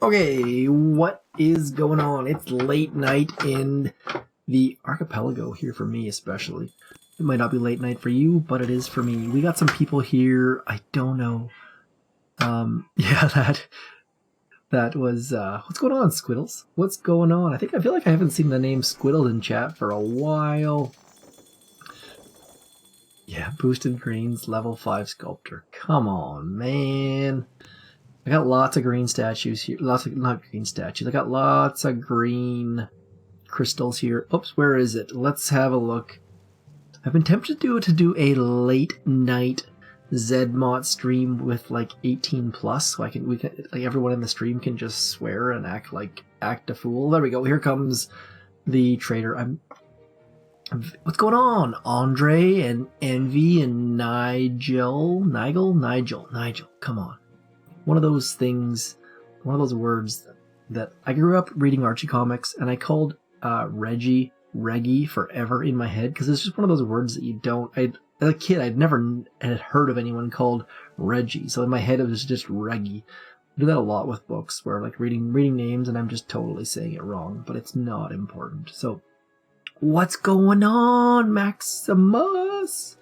Okay, what is going on? It's late night in the archipelago here for me, especially. It might not be late night for you, but it is for me. We got some people here. I don't know. Yeah, that was what's going on, Squiddles? What's going on? I feel like I haven't seen the name Squiddle in chat for a while. Yeah, boosted greens, level 5 sculptor. Come on, man. I got lots of green statues here. Not green statues. I got lots of green crystals here. Oops, where is it? Let's have a look. I've been tempted to do a late night Zedmot stream with like 18 plus, so like everyone in the stream can just swear and act a fool. There we go. Here comes the trader. What's going on? Andre and Envy and Nigel. Come on. One of those things, one of those words that I grew up reading Archie comics, and I called Reggie forever in my head, because it's just one of those words that you don't. As a kid, I'd never had heard of anyone called Reggie, so in my head it was just Reggie. I do that a lot with books, where like reading names and I'm just totally saying it wrong, but it's not important. So, what's going on, Maximus?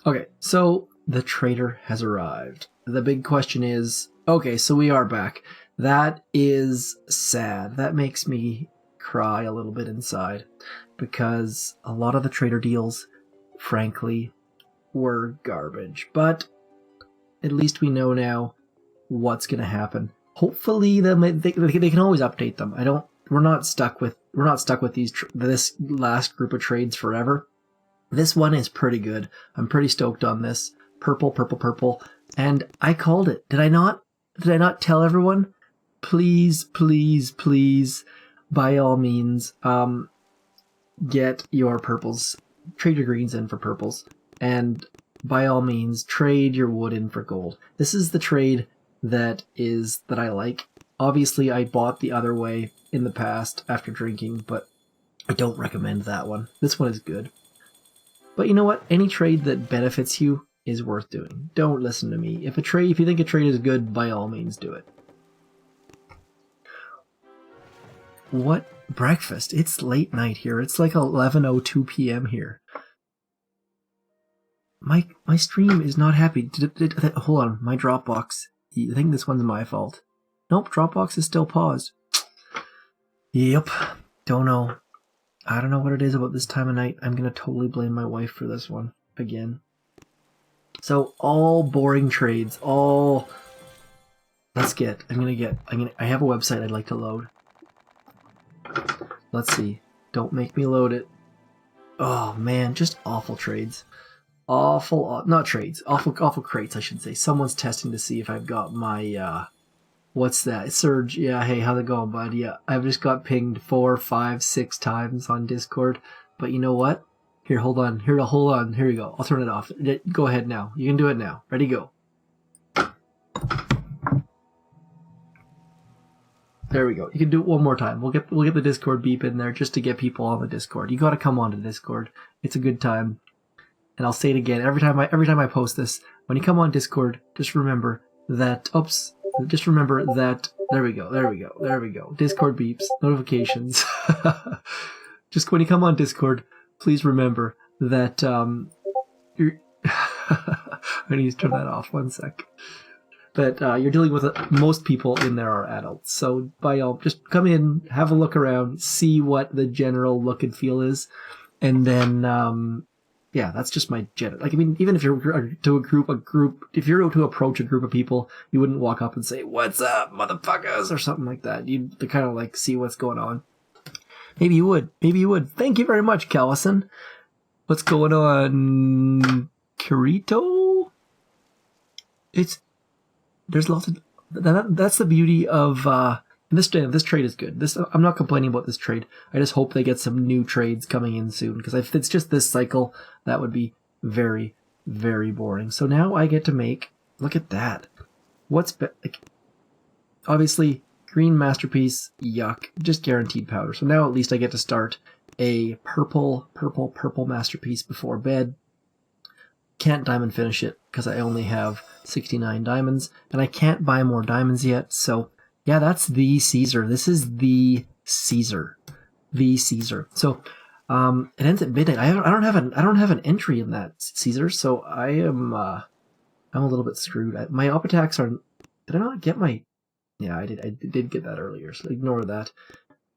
Okay, so the trader has arrived. The big question is, okay, so we are back. That is sad. That makes me cry a little bit inside, because a lot of the trader deals, frankly, were garbage. But at least we know now what's going to happen. Hopefully, they can always update them. We're not stuck with this last group of trades forever. This one is pretty good. I'm pretty stoked on this. Purple. And I called it. Did I not tell everyone? Please, by all means, get your purples. Trade your greens in for purples. And by all means, trade your wood in for gold. This is the trade that I like. Obviously, I bought the other way in the past after drinking, but I don't recommend that one. This one is good. But you know what? Any trade that benefits you is worth doing. Don't listen to me. If you think a trade is good, by all means do it. What breakfast? It's late night here. It's like 11:02 p.m. here. My stream is not happy. Hold on, my Dropbox. I think this one's my fault. Nope, Dropbox is still paused. Yep. Don't know. I don't know what it is about this time of night. I'm gonna totally blame my wife for this one again. So all boring trades. I have a website I'd like to load. Let's see. Don't make me load it. Oh man, just awful trades. Not trades. Awful crates, I should say. Someone's testing to see if I've got my, what's that? Surge. Yeah, hey, how's it going, bud? Yeah, I've just got pinged 4, 5, 6 times on Discord. But you know what? Here, hold on. Here you go. I'll turn it off. Go ahead now. You can do it now. Ready, go. There we go. You can do it one more time. We'll get the Discord beep in there just to get people on the Discord. You got to come on to Discord. It's a good time. And I'll say it again every time I post this. When you come on Discord, just remember that. There we go. Discord beeps, notifications. Just when you come on Discord, please remember that you're. I need to turn that off. 1 sec. That you're dealing with most people in there are adults. So just come in, have a look around, see what the general look and feel is, and then yeah, that's just my general. Like, I mean, even if you're if you're to approach a group of people, you wouldn't walk up and say, "What's up, motherfuckers?" or something like that. You'd kind of like see what's going on. Maybe you would. Thank you very much, Callison. What's going on, Kirito? There's lots of that's the beauty of this trade is good. I'm not complaining about this trade. I just hope they get some new trades coming in soon, because if it's just this cycle, that would be very, very boring. So now I get to make. Look at that. Obviously green masterpiece. Yuck. Just guaranteed powder. So now at least I get to start a purple masterpiece before bed. Can't diamond finish it because I only have 69 diamonds, and I can't buy more diamonds yet. So yeah, that's the Caesar. This is the Caesar. The Caesar. So it ends at midnight. I don't have an entry in that Caesar, so I'm a little bit screwed. My up attacks are. Did I not get my? Yeah, I did. I did get that earlier. So ignore that.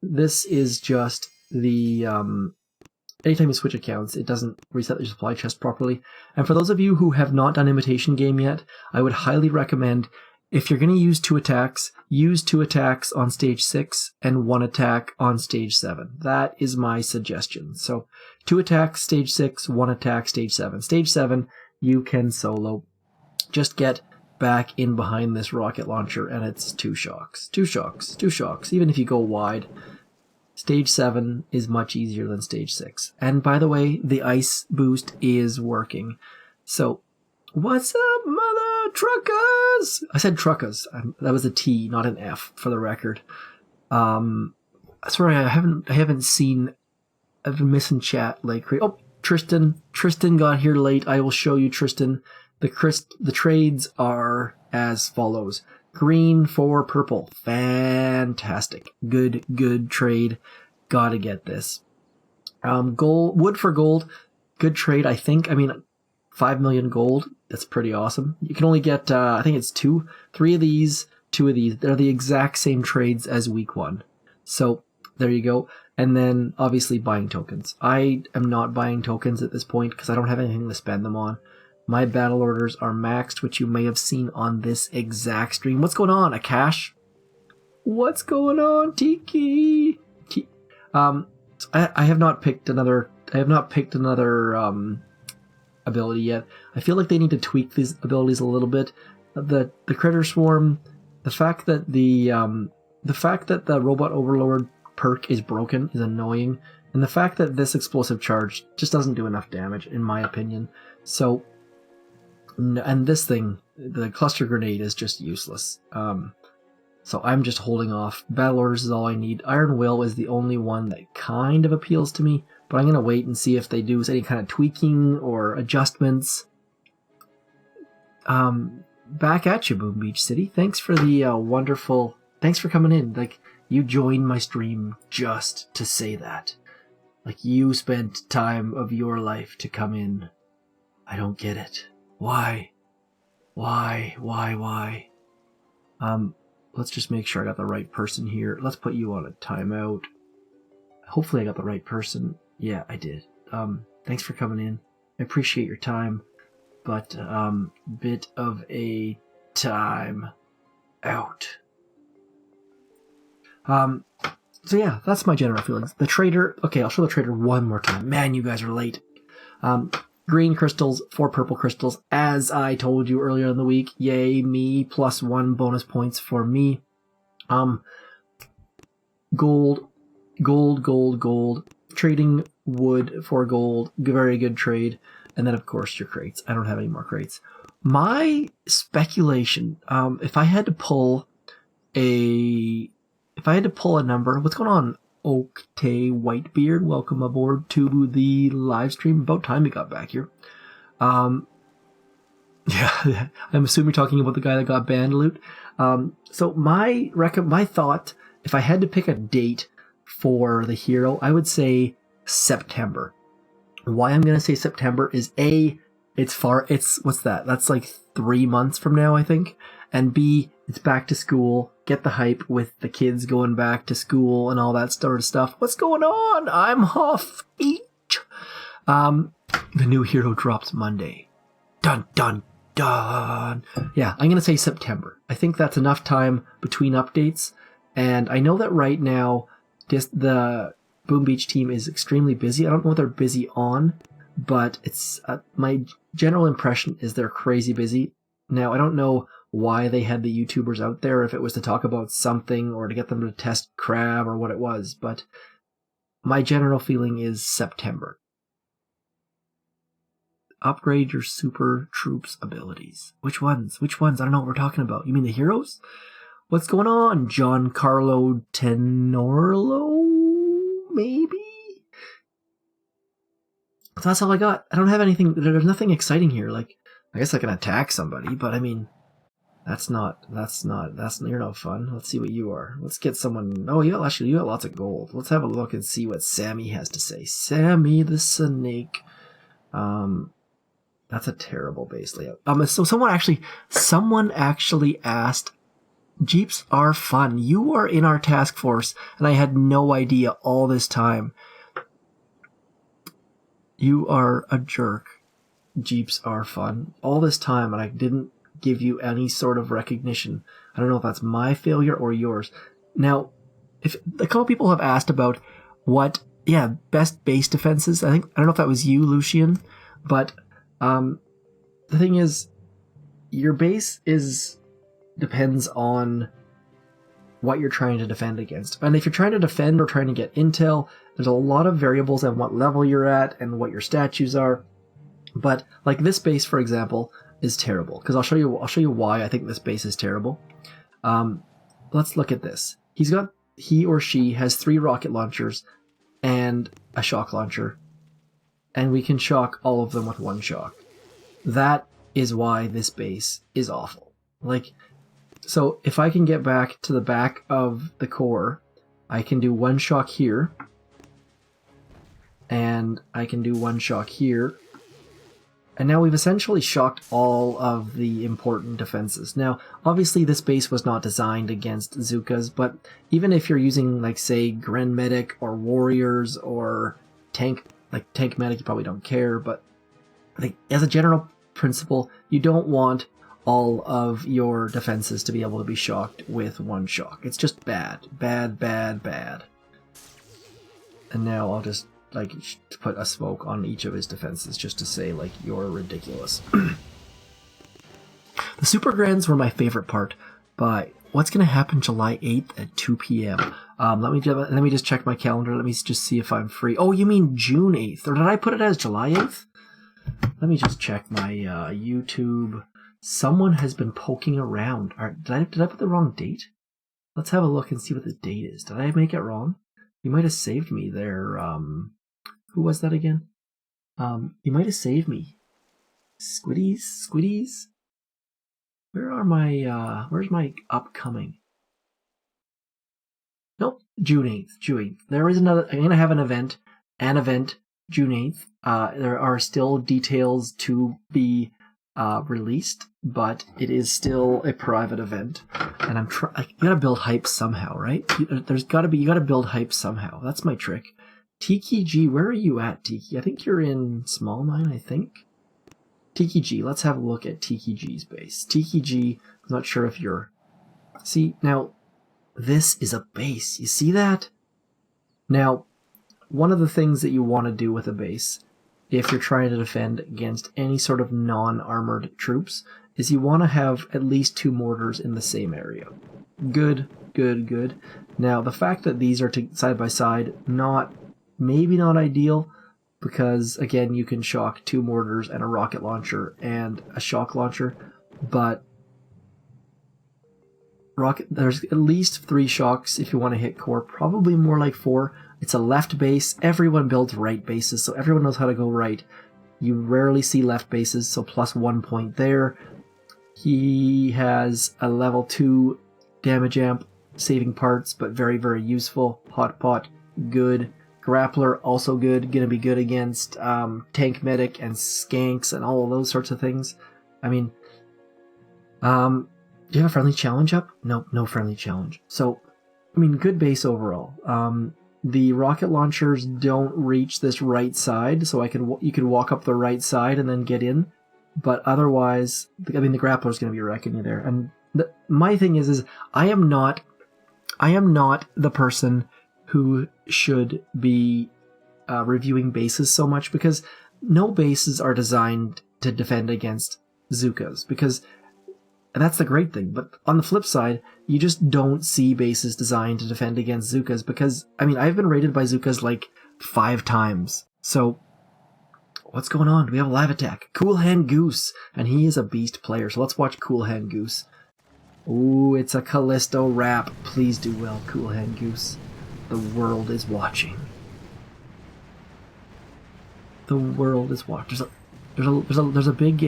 This is just the anytime you switch accounts, it doesn't reset your supply chest properly. And for those of you who have not done Imitation Game yet, I would highly recommend, if you're going to use 2 attacks, use 2 attacks on stage 6 and 1 attack on stage 7. That is my suggestion. So 2 attacks, stage 6, 1 attack, stage 7. Stage 7, you can solo. Just get back in behind this rocket launcher, and it's 2 shocks. 2 shocks. 2 shocks. Even if you go wide, stage 7 is much easier than stage 6. And by the way, the ice boost is working. So, what's up, mother truckers? I said truckers. That was a T, not an F, for the record. Sorry, I haven't seen. I've been missing chat like crazy. Oh, Tristan got here late. I will show you, Tristan. The trades are as follows. Green for purple. Fantastic. Good trade. Gotta get this. Wood for gold. Good trade, I think. I mean, 5 million gold. That's pretty awesome. You can only get, I think it's 2. 3 of these, 2 of these. They're the exact same trades as week 1. So, there you go. And then, obviously, buying tokens. I am not buying tokens at this point because I don't have anything to spend them on. My battle orders are maxed, which you may have seen on this exact stream. What's going on? A cache? What's going on, Tiki? I have not picked another. Ability yet. I feel like they need to tweak these abilities a little bit. The critter swarm, the fact that the robot overlord perk is broken is annoying, and the fact that this explosive charge just doesn't do enough damage, in my opinion. So. And this thing, the cluster grenade, is just useless. So I'm just holding off. Battle orders is all I need. Iron Will is the only one that kind of appeals to me, but I'm going to wait and see if they do any kind of tweaking or adjustments. Back at you, Boom Beach City. Thanks for the wonderful... Thanks for coming in. Like, you joined my stream just to say that. Like, you spent time of your life to come in. I don't get it. Why? Let's just make sure I got the right person here. Let's put you on a timeout. Hopefully I got the right person. Yeah, I did. Thanks for coming in. I appreciate your time, but bit of a time out. So yeah, that's my general feelings. The trader. Okay, I'll show the trader one more time. Man, you guys are late. Green crystals, 4 purple crystals, as I told you earlier in the week. Yay, me, +1 bonus points for me. Gold. Trading wood for gold, very good trade. And then, of course, your crates. I don't have any more crates. My speculation, if I had to pull a number, what's going on? Oakte Whitebeard, welcome aboard to the live stream. About time you got back here. Yeah, I'm assuming you're talking about the guy that got banned loot. So my thought, if I had to pick a date for the hero, I would say September. Why I'm going to say September is A, what's that? That's like 3 months from now, I think. And B, it's back to school. Get the hype with the kids going back to school and all that sort of stuff. What's going on? I'm Huff Each. The new hero drops Monday. Dun, dun, dun. Yeah, I'm going to say September. I think that's enough time between updates. And I know that right now, the Boom Beach team is extremely busy. I don't know what they're busy on, but it's my general impression is they're crazy busy. Now, I don't know why they had the YouTubers out there, if it was to talk about something or to get them to test crab or what it was, but my general feeling is September. Upgrade your super troops abilities. Which ones? I don't know what we're talking about. You mean the heroes? What's going on? Giancarlo Tenorlo? Maybe? So that's all I got. I don't have anything. There's nothing exciting here. Like, I guess I can attack somebody, but I mean, that's you're no fun. Let's see what you are. Let's get someone. Oh, you got lots of gold. Let's have a look and see what Sammy has to say. Sammy the Snake. That's a terrible base layout. So someone actually asked, Jeeps are fun. You are in our task force, and I had no idea all this time. You are a jerk. Jeeps are fun. All this time, and I didn't give you any sort of recognition. I don't know if that's my failure or yours. Now, if a couple people have asked about best base defenses. I don't know if that was you, Lucian, but the thing is, your base depends on what you're trying to defend against. And if you're trying to defend or trying to get intel, there's a lot of variables on what level you're at and what your statues are. But like this base, for example, is terrible, because I'll show you why I think this base is terrible. Let's look at this. He or she has 3 rocket launchers and a shock launcher, and we can shock all of them with 1 shock. That is why this base is awful. Like, so if I can get back to the back of the core, I can do 1 shock here, and I can do 1 shock here. And now we've essentially shocked all of the important defenses. Now, obviously this base was not designed against Zookas, but even if you're using, like, say, Gren Medic or Warriors or Tank Medic, you probably don't care, but like, as a general principle, you don't want all of your defenses to be able to be shocked with 1 shock. It's just bad. Bad, bad, bad. And now I'll just put a smoke on each of his defenses just to say, like, you're ridiculous. The Super Grands were my favorite part, but what's going to happen July 8th at 2 p.m.? Let me just check my calendar. Let me just see if I'm free. Oh, you mean June 8th? Or did I put it as July 8th? Let me just check my YouTube. Someone has been poking around. Did I put the wrong date? Let's have a look and see what the date is. Did I make it wrong? You might have saved me there. Who was that again? You might have saved me. Squiddies? Where's my upcoming? Nope, June 8th. There is another, I'm going to have an event, June 8th. There are still details to be released, but it is still a private event. And you gotta build hype somehow, right? You gotta build hype somehow. That's my trick. Ticky G, where are you at, Tiki? I think you're in Small Mine, I think. Ticky G, let's have a look at Ticky G's base. Ticky G, I'm not sure if you're... See, now, this is a base. You see that? Now, one of the things that you want to do with a base, if you're trying to defend against any sort of non-armored troops, is you want to have at least 2 mortars in the same area. Good. Now, the fact that these are side by side, maybe not ideal, because, again, you can shock 2 mortars and a rocket launcher and a shock launcher, but there's at least 3 shocks if you want to hit core, probably more like 4. It's a left base. Everyone builds right bases, so everyone knows how to go right. You rarely see left bases, so plus 1 point there. He has a level 2 damage amp, saving parts, but very, very useful. Hot pot, good. Grappler, also good. Gonna be good against Tank Medic and Skanks and all of those sorts of things. I mean, do you have a friendly challenge up? Nope, no friendly challenge. So, I mean, good base overall. The rocket launchers don't reach this right side, so you can walk up the right side and then get in. But otherwise, I mean, the grappler's going to be wrecking you there. And my thing is I am not the person who should be reviewing bases so much, because no bases are designed to defend against Zookas, because that's the great thing. But on the flip side, you just don't see bases designed to defend against Zookas, because, I mean, I've been raided by Zookas like 5 times. So, what's going on? Do we have a live attack? Cool Hand Goose, and he is a beast player, so let's watch Cool Hand Goose. Ooh, it's a Callisto wrap. Please do well, Cool Hand Goose. The world is watching. The world is watching. There's a big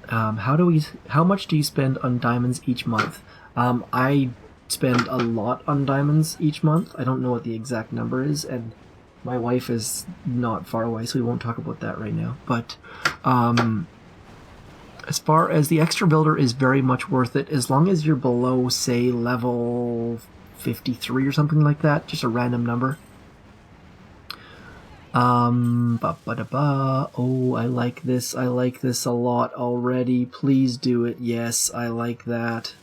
how much do you spend on diamonds each month? I spend a lot on diamonds each month. I don't know what the exact number is, and my wife is not far away, so we won't talk about that right now. But as far as the extra builder is very much worth it, as long as you're below, say, level 53 or something like that, just a random number. Oh, I like this. I like this a lot already. Please do it. Yes, I like that.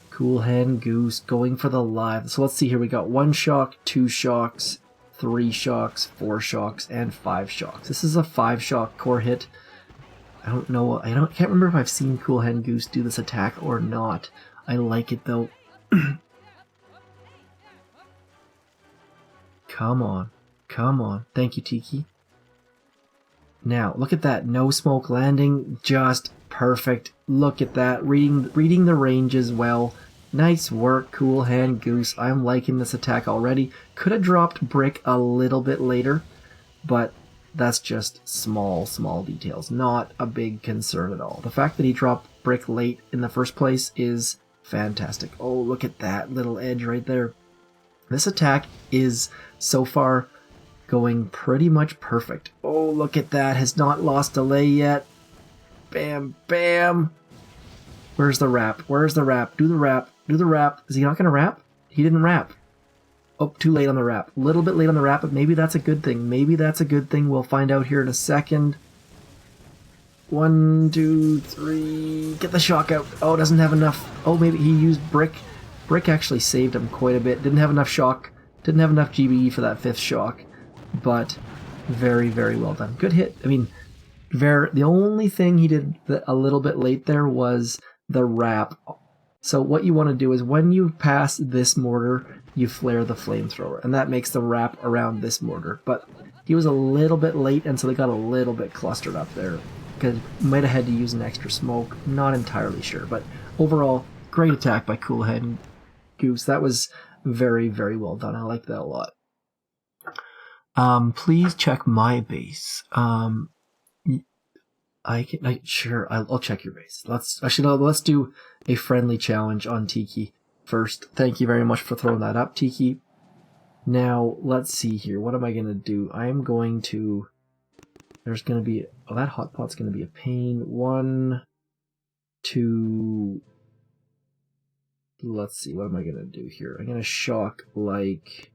Cool Hand Goose going for the live. So let's see here. We got 1 shock, 2 shocks, 3 shocks, 4 shocks, and 5 shocks. This is a 5 shock core hit. I don't know. Can't remember if I've seen Cool Hand Goose do this attack or not. I like it though. Come on. Come on. Thank you, Tiki. Now, look at that. No smoke landing. Just perfect. Look at that. Reading the range as well. Nice work, Cool Hand Goose. I'm liking this attack already. Could have dropped Brick a little bit later, but that's just small details. Not a big concern at all. The fact that he dropped Brick late in the first place is fantastic. Oh, look at that little edge right there. This attack is, so far, going pretty much perfect. Oh, look at that. Has not lost delay yet. Bam, bam. Where's the wrap? Where's the wrap? Do the wrap. Do the wrap. Is he not going to wrap? He didn't wrap. Oh, too late on the wrap. A little bit late on the wrap, but maybe that's a good thing. Maybe that's a good thing. We'll find out here in a second. 1, 2, 3. Get the shock out. Oh, doesn't have enough. Oh, maybe he used Brick. Brick actually saved him quite a bit. Didn't have enough shock. Didn't have enough GBE for that 5th shock. But very, very well done. Good hit. I mean, the only thing he did a little bit late there was the wrap. So what you want to do is when you pass this mortar, you flare the flamethrower, and that makes the wrap around this mortar. But he was a little bit late, and so they got a little bit clustered up there. Because might have had to use an extra smoke. Not entirely sure, but overall, great attack by Cool Hand Goose. That was very, very well done. I like that a lot. Please check my base. Sure, I'll check your base. Let's do a friendly challenge on Tiki first. Thank you very much for throwing that up, Tiki. Now, let's see here. What am I going to do? I'm going to... There's going to be... Oh, that hot pot's going to be a pain. 1, 2... Let's see. What am I going to do here? I'm going to shock like...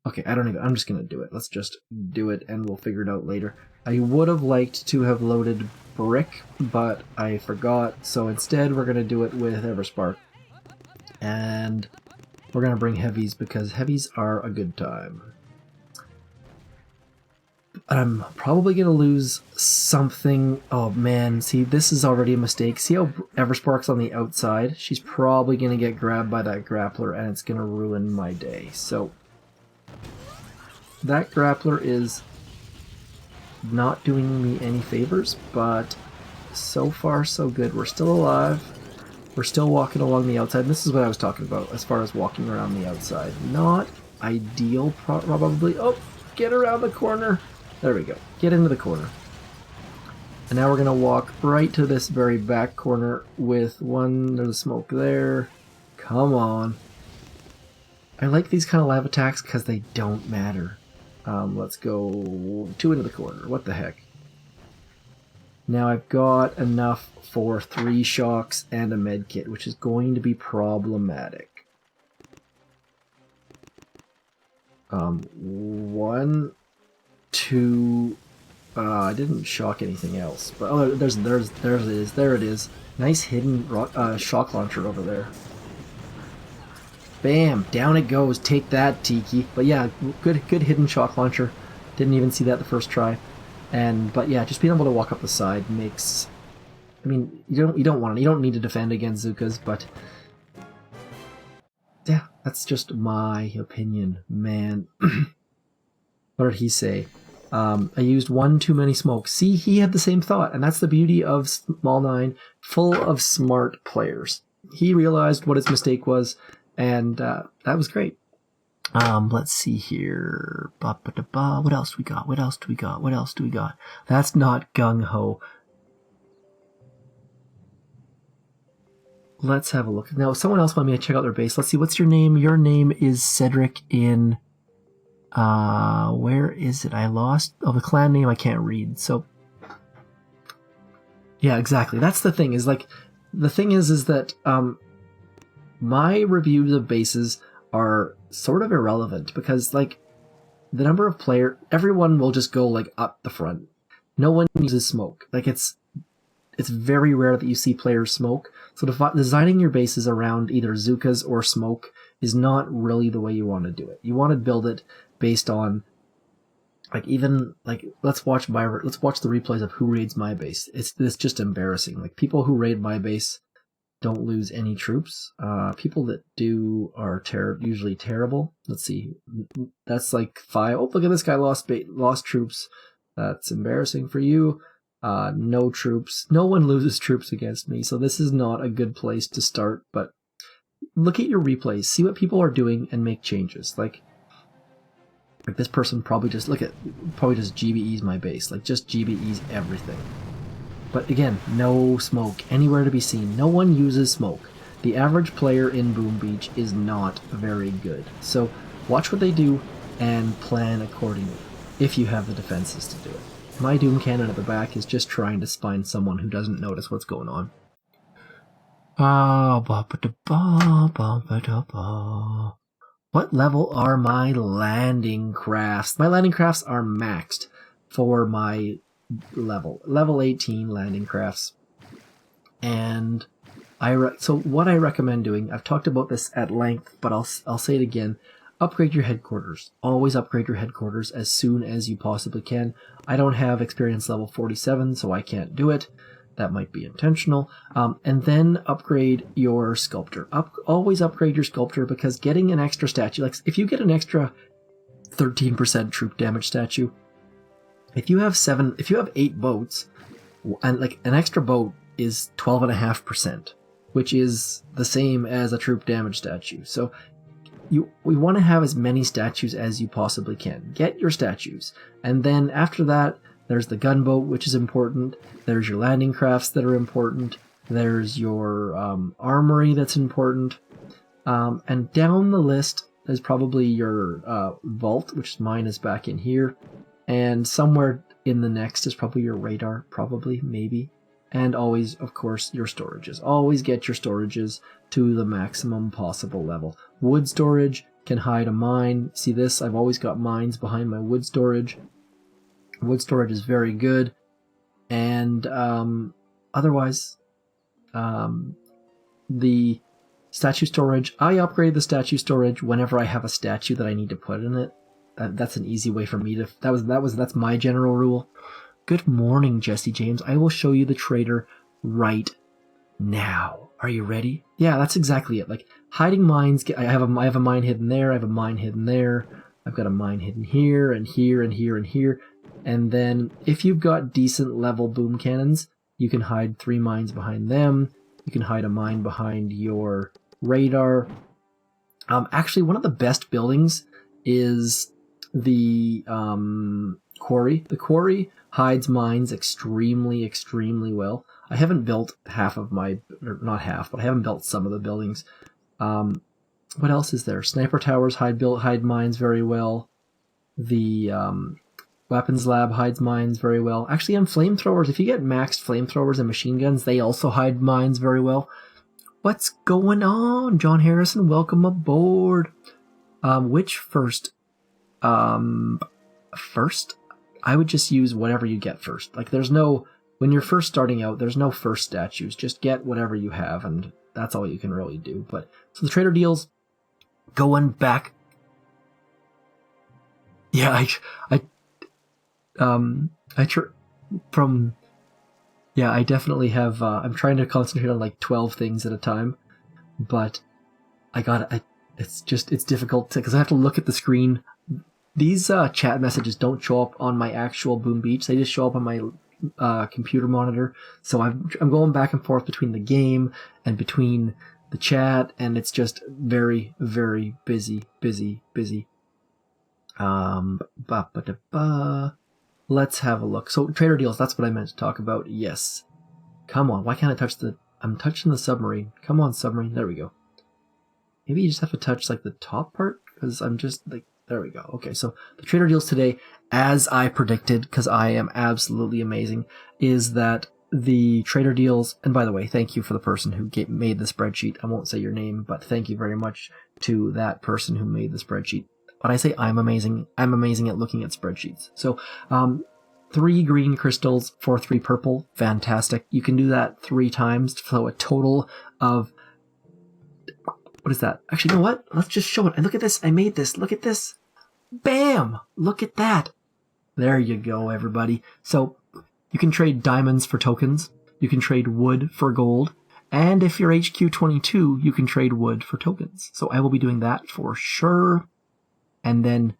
Okay, I'm just going to do it. Let's just do it and we'll figure it out later. I would have liked to have loaded Brick, but I forgot. So instead we're going to do it with Everspark. And we're going to bring heavies because heavies are a good time. I'm probably going to lose something. Oh man, see, this is already a mistake. See how Everspark's on the outside? She's probably going to get grabbed by that grappler and it's going to ruin my day. So that grappler is not doing me any favors, but so far so good. We're still alive. We're still walking along the outside. This is what I was talking about as far as walking around the outside. Not ideal, probably. Oh, get around the corner. There we go. Get into the corner. And now we're going to walk right to this very back corner with one. There's a smoke there. Come on. I like these kind of lab attacks because they don't matter. Let's go 2 into the corner. What the heck? Now I've got enough for 3 shocks and a med kit, which is going to be problematic. 1, 2. I didn't shock anything else, but oh, there it is. Nice hidden shock launcher over there. Bam! Down it goes. Take that, Tiki. But yeah, good hidden shock launcher. Didn't even see that the first try. But yeah, just being able to walk up the side makes. I mean, you don't need to defend against Zukas, but yeah, that's just my opinion, man. What did he say? I used 1 too many smokes. See, he had the same thought, and that's the beauty of Small 9, full of smart players. He realized what his mistake was, and that was great. Let's see here. What else do we got? What else do we got? What else do we got? That's not gung-ho. Let's have a look. Now, someone else wanted me to check out their base. Let's see. What's your name? Your name is Cedric in... where is it? I lost... Oh, the clan name I can't read. So... Yeah, exactly. That's the thing. Is like... The thing is that... my reviews of bases are sort of irrelevant because, like, the number of player... Everyone will just go, like, up the front. No one uses smoke. Like, it's very rare that you see players smoke. So designing your bases around either Zukas or smoke is not really the way you want to do it. You want to build it based on, like, even, like, let's watch the replays of who raids my base. It's just embarrassing. Like, people who raid my base don't lose any troops. People that do are usually terrible. Let's see. That's like 5. Oh, look at this guy lost troops. That's embarrassing for you. No troops. No one loses troops against me, so this is not a good place to start, but look at your replays. See what people are doing and make changes. Like this person probably just GBEs my base. Like, just GBEs everything. But again, no smoke anywhere to be seen. No one uses smoke. The average player in Boom Beach is not very good. So watch what they do and plan accordingly, if you have the defenses to do it. My Doom Cannon at the back is just trying to find someone who doesn't notice what's going on. What level are my landing crafts? My landing crafts are maxed for my level 18 landing crafts. And so what I recommend doing, I've talked about this at length, but I'll say it again. Upgrade your headquarters. Always upgrade your headquarters as soon as you possibly can. I don't have experience level 47, so I can't do it. That might be intentional. And then upgrade your sculptor. Always upgrade your sculptor, because getting an extra statue, like if you get an extra 13% troop damage statue, if you have 8 boats, and like an extra boat is 12.5%, which is the same as a troop damage statue. So we want to have as many statues as you possibly can. Get your statues. And then after that, there's the gunboat, which is important. There's your landing crafts that are important. There's your armory that's important. And down the list, there's probably your vault, which mine is back in here. And somewhere in the next is probably your radar, probably, maybe. And always, of course, your storages. Always get your storages to the maximum possible level. Wood storage can hide a mine. See this? I've always got mines behind my wood storage. Wood storage is very good. And otherwise, the statue storage, I upgrade the statue storage whenever I have a statue that I need to put in it. That's an easy way for me to... That's my general rule. Good morning, Jesse James. I will show you the trader right now. Are you ready? Yeah, that's exactly it. Like, hiding mines. I have a mine hidden there. I have a mine hidden there. I've got a mine hidden here and here and here and here. And then if you've got decent level boom cannons, you can hide 3 mines behind them. You can hide a mine behind your radar. Actually, one of the best buildings is the quarry. The quarry hides mines extremely, extremely well. I haven't built half of my... not half, but I haven't built some of the buildings. What else is there? Sniper towers hide mines very well. The weapons lab hides mines very well. Actually, on flamethrowers, if you get maxed flamethrowers and machine guns, they also hide mines very well. What's going on? John Harrison, welcome aboard. Which first? First? I would just use whatever you get first. Like, there's no... When you're first starting out, there's no first statues. Just get whatever you have, and that's all you can really do. But so the trader deals, going back... Yeah, I definitely have, I'm trying to concentrate on like 12 things at a time, but it's difficult because I have to look at the screen. These chat messages don't show up on my actual Boom Beach, they just show up on my computer monitor, so I'm going back and forth between the game and between the chat, and it's just very, very busy. Let's have a look. So trader deals, that's what I meant to talk about. Yes. Come on, why can't I touch I'm touching the submarine. Come on, submarine. There we go. Maybe you just have to touch like the top part, because I'm just like, there we go. Okay, so the trader deals today, as I predicted, because I am absolutely amazing, is that the trader deals, and by the way, thank you for the person who made the spreadsheet. I won't say your name, but thank you very much to that person who made the spreadsheet. When I say I'm amazing at looking at spreadsheets. So, 3 green crystals for 3 purple. Fantastic. You can do that 3 times, so a total of... What is that? Actually, you know what? Let's just show it. And look at this. I made this. Look at this. Bam! Look at that. There you go, everybody. So, you can trade diamonds for tokens. You can trade wood for gold. And if you're HQ22, you can trade wood for tokens. So I will be doing that for sure. And then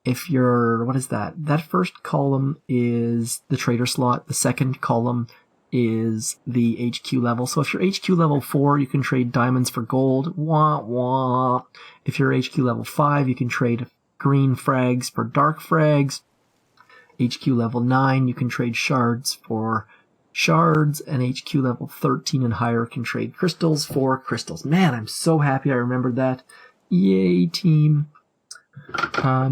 if you're... What is that? That first column is the trader slot. The second column is the HQ level. So if you're HQ level 4, you can trade diamonds for gold. Wah, wah. If you're HQ level 5, you can trade green frags for dark frags. HQ level 9, you can trade shards for shards. And HQ level 13 and higher can trade crystals for crystals. Man, I'm so happy I remembered that. Yay, team. How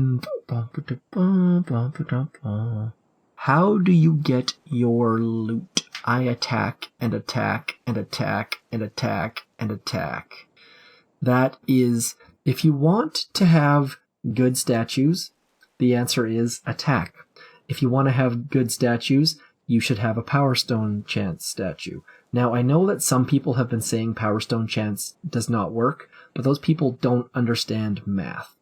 do you get your loot? I attack and attack and attack and attack and attack. That is, if you want to have good statues, the answer is attack. If you want to have good statues, you should have a Power Stone Chance statue. Now, I know that some people have been saying Power Stone Chance does not work, but those people don't understand math.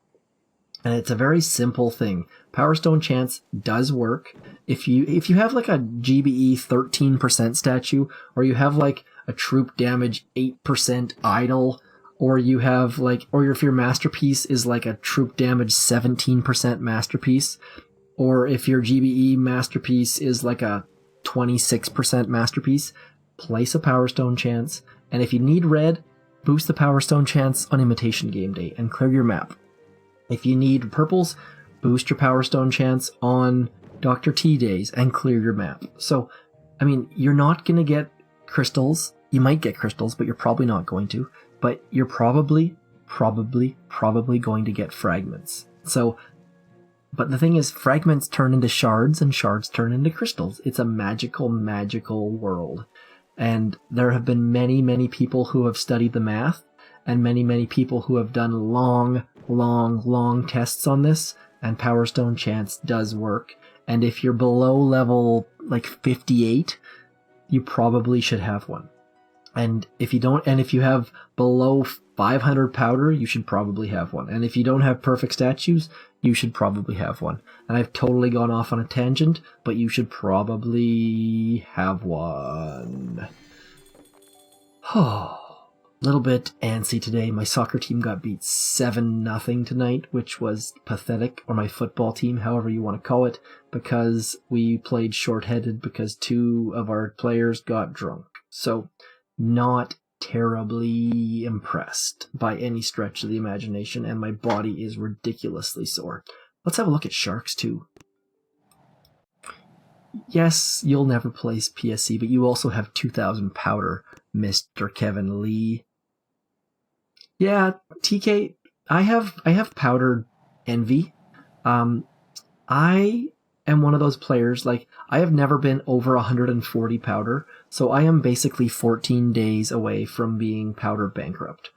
And it's a very simple thing. Power Stone Chance does work. If you have like a GBE 13% statue, or you have like a troop damage 8% idle, or you have like, or if your masterpiece is like a troop damage 17% masterpiece, or if your GBE masterpiece is like a 26% masterpiece, place a Power Stone Chance. And if you need red, boost the Power Stone Chance on Imitation Game Day and clear your map. If you need purples, boost your Power Stone Chance on Dr. T days and clear your map. So, I mean, you're not going to get crystals. You might get crystals, but you're probably not going to. But you're probably going to get fragments. So, but the thing is, fragments turn into shards and shards turn into crystals. It's a magical, magical world. And there have been many, many people who have studied the math, and many, many people who have done long tests on this, and Power Stone Chance does work. And if you're below level like 58, you probably should have one. And if you don't, and if you have below 500 powder, you should probably have one. And if you don't have perfect statues, you should probably have one. And I've totally gone off on a tangent, but you should probably have one. Oh. Little bit antsy today. My soccer team got beat 7-0 tonight, which was pathetic, or my football team, however you want to call it, because we played short-headed because 2 of our players got drunk. So, not terribly impressed by any stretch of the imagination, and my body is ridiculously sore. Let's have a look at sharks, too. Yes, you'll never place PSC, but you also have 2,000 powder, Mr. Kevin Lee. Yeah, TK, I have powdered envy. I am one of those players, like, I have never been over 140 powder, so I am basically 14 days away from being powder bankrupt.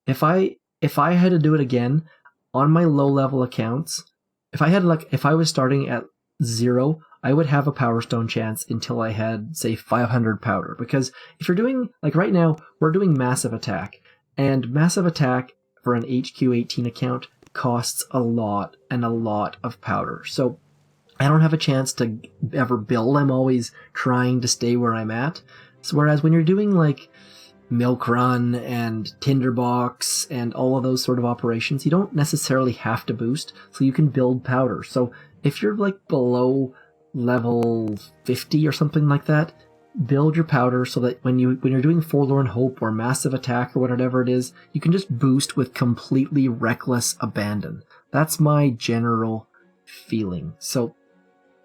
If I had to do it again, on my low-level accounts, if I was starting at 0, I would have a Power Stone Chance until I had, say, 500 powder. Because if you're doing, like right now, we're doing Massive Attack. And Massive Attack for an HQ18 account costs a lot and a lot of powder. So I don't have a chance to ever build. I'm always trying to stay where I'm at. So whereas when you're doing like Milk Run and Tinderbox and all of those sort of operations, you don't necessarily have to boost, so you can build powder. So if you're like below level 50 or something like that, build your powder so that when you're doing Forlorn Hope or Massive Attack or whatever it is, you can just boost with completely reckless abandon. That's my general feeling. So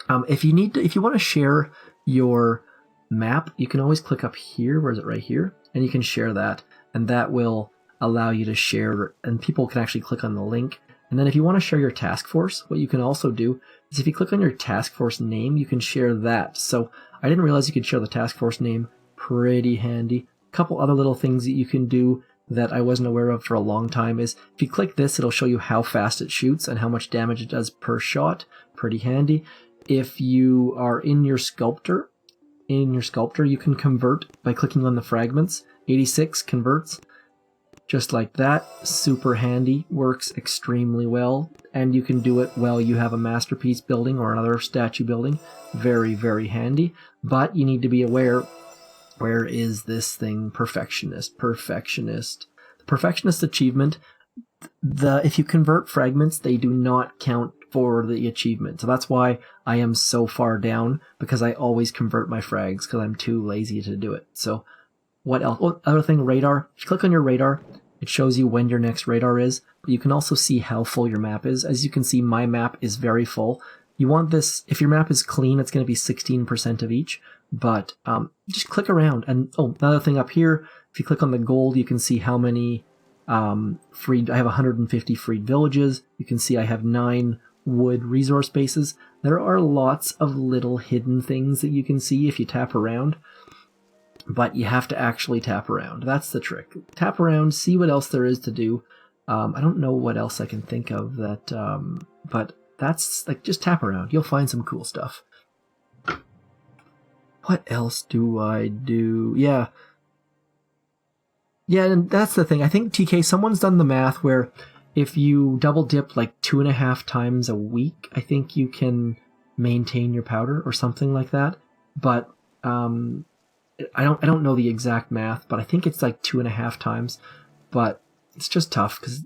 if you want to share your map, you can always click up here. Where is it? Right here. And you can share that, and that will allow you to share, and people can actually click on the link. And then if you want to share your task force, what you can also do is if you click on your task force name, you can share that. So I didn't realize you could share the task force name. Pretty handy. A couple other little things that you can do that I wasn't aware of for a long time is if you click this, it'll show you how fast it shoots and how much damage it does per shot. Pretty handy. If you are in your sculptor, you can convert by clicking on the fragments. 86 converts. Just like that. Super handy. Works extremely well. And you can do it while you have a masterpiece building or another statue building. Very, very handy. But you need to be aware, where is this thing? Perfectionist. The Perfectionist achievement, if you convert fragments, they do not count for the achievement. So that's why I am so far down, because I always convert my frags because I'm too lazy to do it. So what else? Oh, other thing, radar. If you click on your radar, it shows you when your next radar is, but you can also see how full your map is. As you can see, my map is very full. You want this, if your map is clean, it's going to be 16% of each, but just click around. And another thing up here, if you click on the gold, you can see how many freed, I have 150 freed villages. You can see I have 9 wood resource bases. There are lots of little hidden things that you can see if you tap around. But you have to actually tap around. That's the trick. Tap around, see what else there is to do. I don't know what else I can think of that, but that's like, just tap around. You'll find some cool stuff. What else do I do? Yeah, and that's the thing. I think, TK, someone's done the math where if you double dip like 2.5 times a week, I think you can maintain your powder or something like that. But I don't know the exact math, but I think it's like 2.5 times. But it's just tough because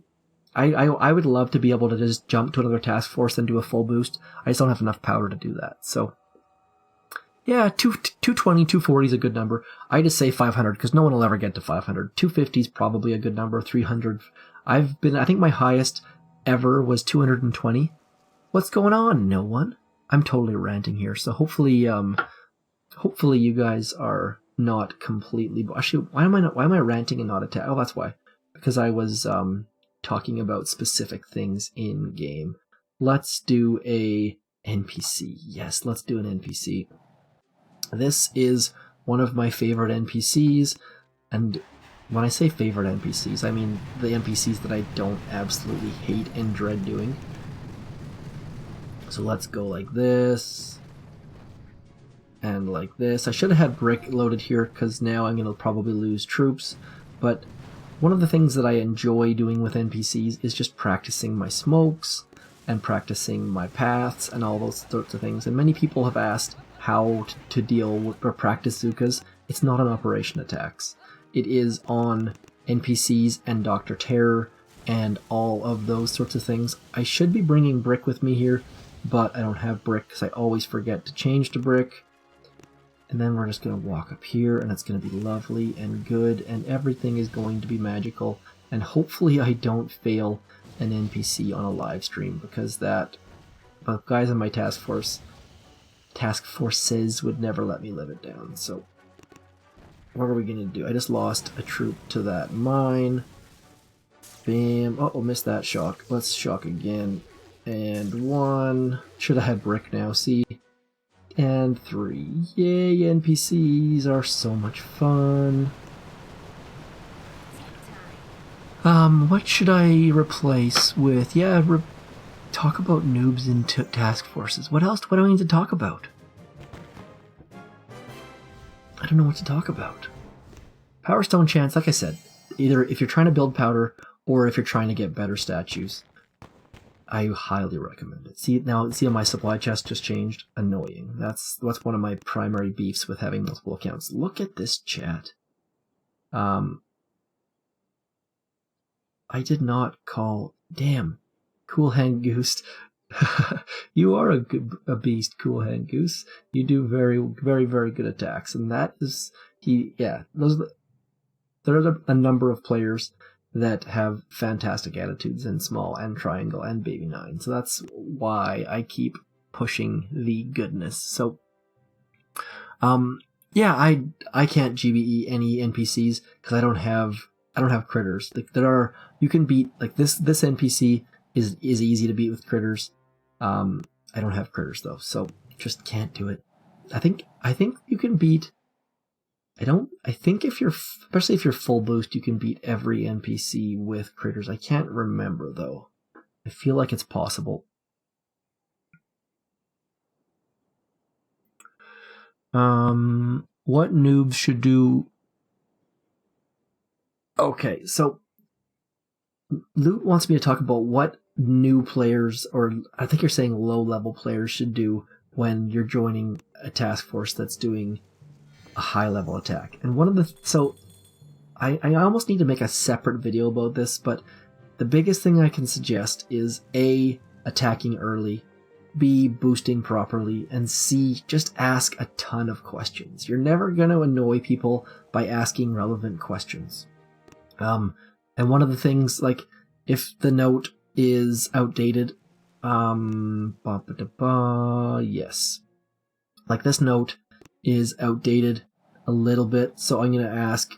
I would love to be able to just jump to another task force and do a full boost. I just don't have enough powder to do that. So yeah, 220, 240 is a good number. I just say 500 because no one will ever get to 500. 250 is probably a good number. 300. I think my highest ever was 220. What's going on? No one. I'm totally ranting here. So hopefully you guys are not completely. Actually, why am I ranting and not attack? Oh, that's why. Because I was talking about specific things in game. Let's do a NPC. Yes, let's do an NPC. This is one of my favorite NPCs, and when I say favorite NPCs, I mean the NPCs that I don't absolutely hate and dread doing. So let's go like this, and like this. I should have had brick loaded here, because now I'm going to probably lose troops, but one of the things that I enjoy doing with NPCs is just practicing my smokes, and practicing my paths, and all those sorts of things, and many people have asked how to deal with or practice Zukas. It's not on operation attacks. It is on NPCs and Dr. Terror and all of those sorts of things. I should be bringing brick with me here, but I don't have brick because I always forget to change to brick. And then we're just going to walk up here, and it's going to be lovely and good, and everything is going to be magical. And hopefully I don't fail an NPC on a live stream, because that, but guys in my task forces would never let me live it down. So what are we gonna do? I just lost a troop to that mine. Bam. Oh, missed that shock. Let's shock again. And 1. Should have had brick now, see? And 3. Yay, NPCs are so much fun. What should I replace with? Yeah, talk about noobs in task forces. What else? What do I need to talk about? I don't know what to talk about. Power Stone chance, like I said, either if you're trying to build powder or if you're trying to get better statues, I highly recommend it. See how my supply chest just changed? Annoying. That's one of my primary beefs with having multiple accounts. Look at this chat. I did not call. Damn. Cool hand Goose. You are a beast, Cool Hand Goose. You do very, very, very good attacks, and that is there are a number of players that have fantastic attitudes in Small and Triangle and Baby 9, so that's why I keep pushing the goodness. So, yeah, I can't GBE any NPCs because I don't have critters. Like you can beat like this NPC is easy to beat with critters. I don't have critters though, so just can't do it. I think you can beat. I think especially if you're full boost, you can beat every NPC with critters. I can't remember though. I feel like it's possible. What noobs should do? Okay, so Loot wants me to talk about what new players, or I think you're saying low-level players, should do when you're joining a task force that's doing a high-level attack. And I almost need to make a separate video about this, but the biggest thing I can suggest is A, attacking early, B, boosting properly, and C, just ask a ton of questions. You're never going to annoy people by asking relevant questions. And one of the things, like, if the note is outdated, yes. Like, this note is outdated a little bit, so I'm going to ask,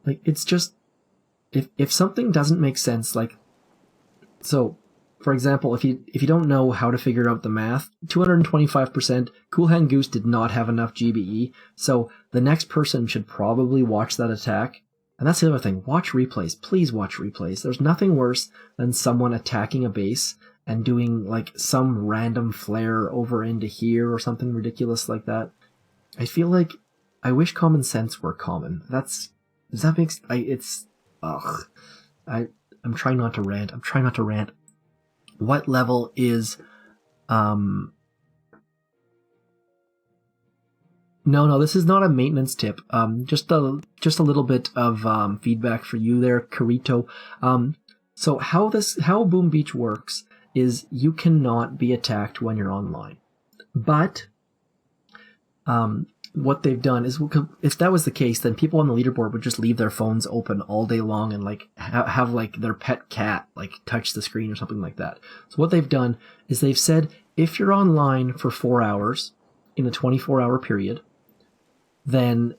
like, it's just, if something doesn't make sense, like, so, for example, if you don't know how to figure out the math, 225%, Cool Hand Goose did not have enough GBE, so the next person should probably watch that attack. And that's the other thing, watch replays. Please watch replays. There's nothing worse than someone attacking a base and doing, like, some random flare over into here or something ridiculous like that. I feel like I wish common sense were common. I'm trying not to rant. What level is No, this is not a maintenance tip. Just a little bit of feedback for you there, Carito. So how Boom Beach works is you cannot be attacked when you're online. But what they've done is, if that was the case, then people on the leaderboard would just leave their phones open all day long and like have like their pet cat like touch the screen or something like that. So what they've done is they've said, if you're online for 4 hours in a 24-hour period, then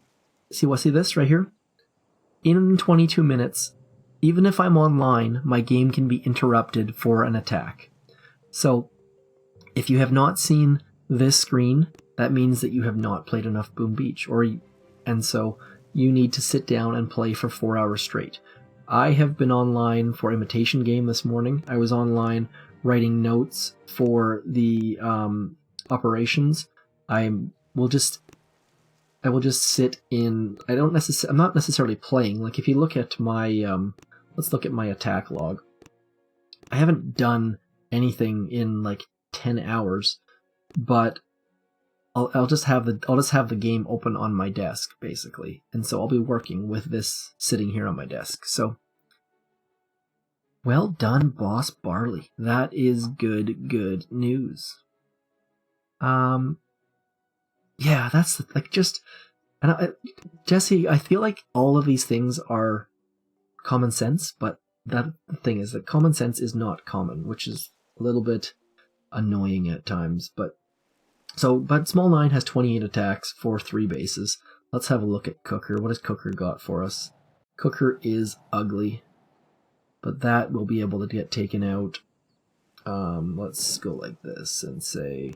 see this right here? In 22 minutes, even if I'm online, my game can be interrupted for an attack. So if you have not seen this screen, that means that you have not played enough Boom Beach, and so you need to sit down and play for 4 hours straight. I have been online for Imitation Game this morning. I was online writing notes for the operations. I will just sit in. I'm not necessarily playing. Like, if you look at my let's look at my attack log. I haven't done anything in like 10 hours, but I'll just have the game open on my desk, basically, and so I'll be working with this sitting here on my desk. So, well done, Boss Barley. That is good news. Yeah, that's like just, Jesse, I feel like all of these things are common sense, but the thing is that common sense is not common, which is a little bit annoying at times, but Small 9 has 28 attacks for 3 bases. Let's have a look at Cooker. What has Cooker got for us? Cooker is ugly, but that will be able to get taken out. Let's go like this and say...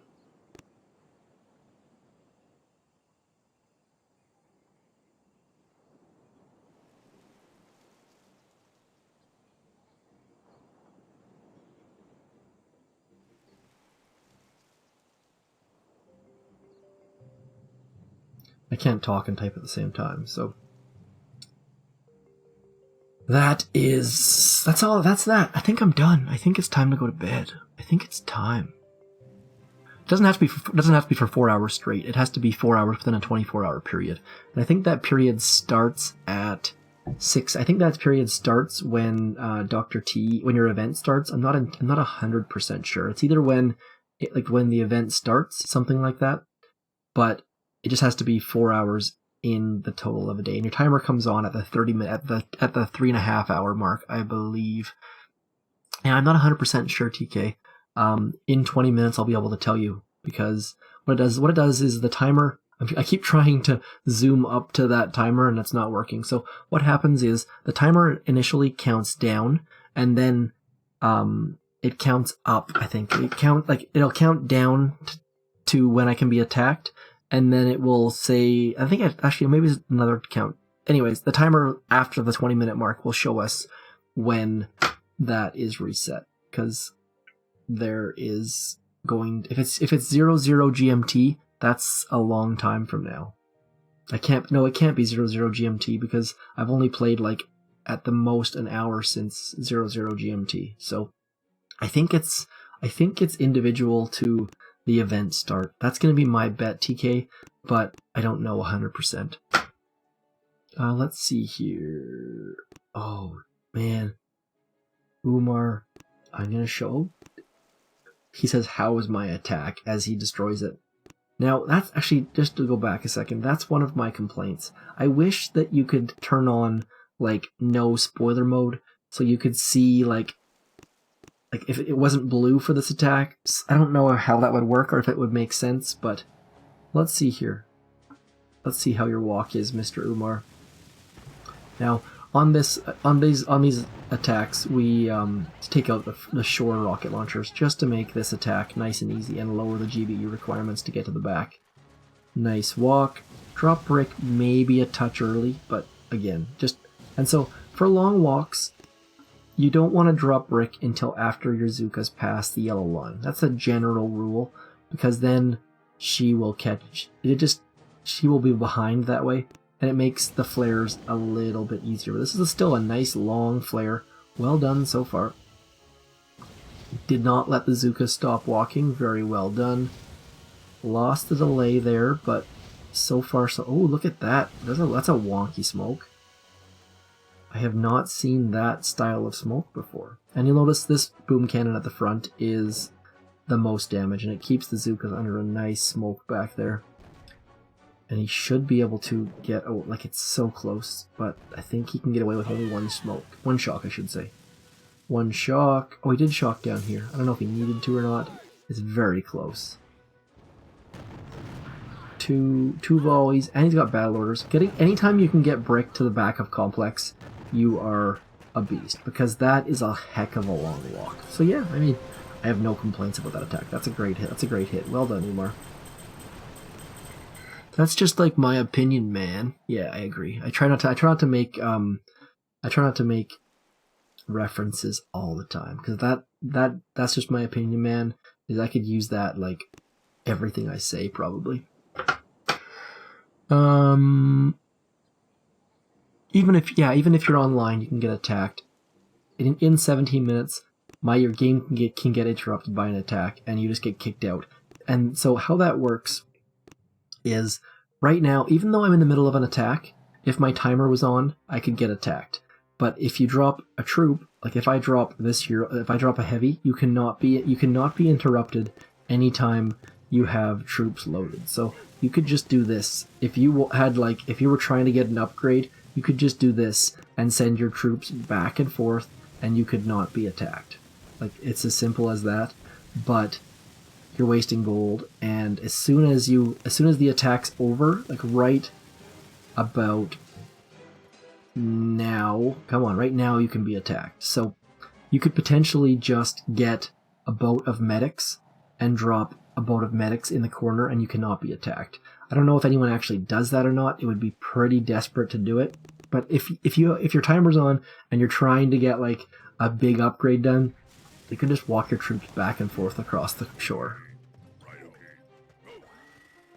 I can't talk and type at the same time, so... That's that. I think I'm done. I think it's time to go to bed. I think it's time. doesn't have to be for 4 hours straight. It has to be 4 hours within a 24-hour period. And I think that period starts at 6. I think that period starts when Dr. T, when your event starts. I'm not 100% sure. It's either when the event starts, something like that. But it just has to be 4 hours in the total of a day. And your timer comes on at the 3.5 hour mark, I believe. And I'm not 100% sure, TK. In 20 minutes, I'll be able to tell you, because what it does is the timer, I keep trying to zoom up to that timer and it's not working. So what happens is the timer initially counts down and then it counts up. I think it'll count down to when I can be attacked, and then it will say, I think actually maybe it's another count. Anyways, the timer after the 20-minute mark will show us when that is reset, because there is if it's 00 GMT, that's a long time from now. It can't be 00 GMT, because I've only played like at the most an hour since 00 GMT. So I think it's individual to the event start. That's going to be my bet, TK, but I don't know 100%. Let's see here. Oh man, Umar, I'm going to show. He says, "How is my attack?" as he destroys it. Now, that's actually, just to go back a second, that's one of my complaints. I wish that you could turn on, like, no spoiler mode, so you could see, like if it wasn't blue for this attack. I don't know how that would work or if it would make sense, but let's see here. Let's see how your walk is, Mr. Umar. Now, on these attacks, we take out the shore rocket launchers just to make this attack nice and easy and lower the GBU requirements to get to the back. Nice walk. Drop brick maybe a touch early, but again, and so for long walks, you don't want to drop brick until after your Zuka's passed the yellow line. That's a general rule, because then she will be behind that way, and it makes the flares a little bit easier. But this is still a nice long flare. Well done so far. Did not let the Zuka stop walking. Very well done. Lost the delay there, but so far so... Oh, look at that. That's a wonky smoke. I have not seen that style of smoke before. And you'll notice this boom cannon at the front is the most damage, and it keeps the Zukas under a nice smoke back there. And he should be able to get... Oh, like, it's so close, but I think he can get away with only one smoke. One shock, I should say. One shock. Oh, he did shock down here. I don't know if he needed to or not. It's very close. Two volleys, and he's got battle orders. Anytime you can get brick to the back of complex, you are a beast, because that is a heck of a long walk. So yeah, I mean, I have no complaints about that attack. That's a great hit. That's a great hit. Well done, Umar. That's just like my opinion, man. Yeah, I agree. I try not to make references all the time, because that's just my opinion, man. Is I could use that like everything I say probably. Even if you're online, you can get attacked. In 17 minutes, your game can get interrupted by an attack, and you just get kicked out. And so how that works is, right now, even though I'm in the middle of an attack, if my timer was on, I could get attacked. But if you drop a troop, like if I drop a heavy, you cannot be interrupted anytime you have troops loaded. So you could just do this. If you were trying to get an upgrade, you could just do this and send your troops back and forth, and you could not be attacked. Like, it's as simple as that. But you're wasting gold, and as soon as the attack's over, like right about now, right now you can be attacked. So you could potentially just get a boat of medics and drop a boat of medics in the corner, and you cannot be attacked. I don't know if anyone actually does that or not. It would be pretty desperate to do it. But if your timer's on and you're trying to get like a big upgrade done, you can just walk your troops back and forth across the shore.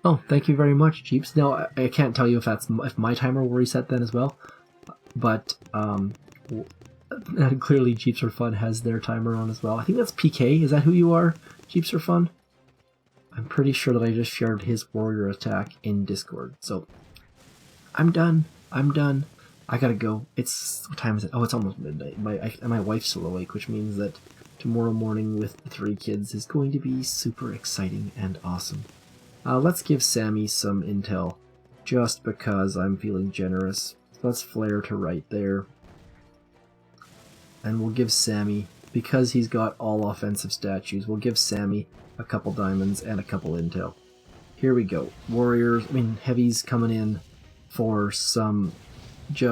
Oh, thank you very much, Jeeps. Now, I can't tell you if my timer will reset then as well, but clearly Jeeps for Fun has their timer on as well. I think that's PK. Is that who you are, Jeeps for Fun? I'm pretty sure that I just shared his warrior attack in Discord. So I'm done. I'm done. I gotta go. What time is it? Oh, it's almost midnight. My wife's still awake, which means that tomorrow morning with the 3 kids is going to be super exciting and awesome. Let's give Sammy some intel, just because I'm feeling generous. Let's flare to right there. And we'll give Sammy, because he's got all offensive statues, we'll give Sammy a couple diamonds and a couple intel. Here we go. Warriors, heavies coming in for some I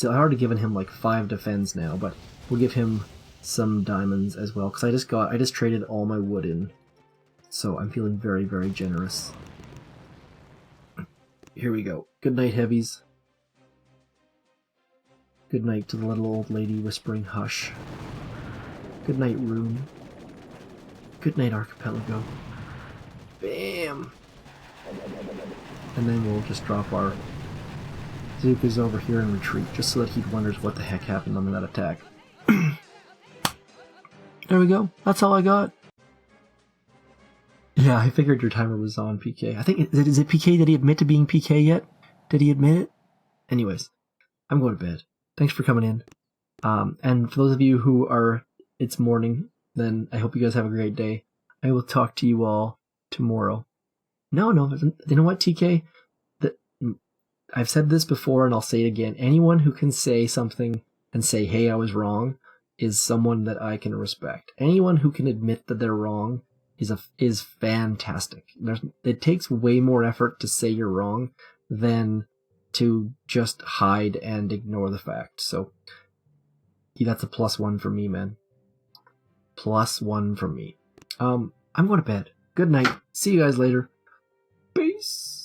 already given him like 5 defense now, but we'll give him some diamonds as well, because I just traded all my wood in. So I'm feeling very, very generous. Here we go. Good night, heavies. Good night to the little old lady whispering hush. Good night, Rune. Good night, Archipelago. Bam! And then we'll just drop our Zukas over here and retreat, just so that he wonders what the heck happened on that attack. There we go. That's all I got. Yeah, I figured your timer was on, PK. I think, is it PK? Did he admit to being PK yet? Did he admit it? Anyways, I'm going to bed. Thanks for coming in. And for those of you who it's morning, then I hope you guys have a great day. I will talk to you all tomorrow. No, you know what, TK? I've said this before and I'll say it again. Anyone who can say something and say, hey, I was wrong, is someone that I can respect. Anyone who can admit that they're wrong is fantastic. It takes way more effort to say you're wrong than to just hide and ignore the fact. So that's a +1 for me, man. +1 from me. I'm going to bed. Good night. See you guys later. Peace.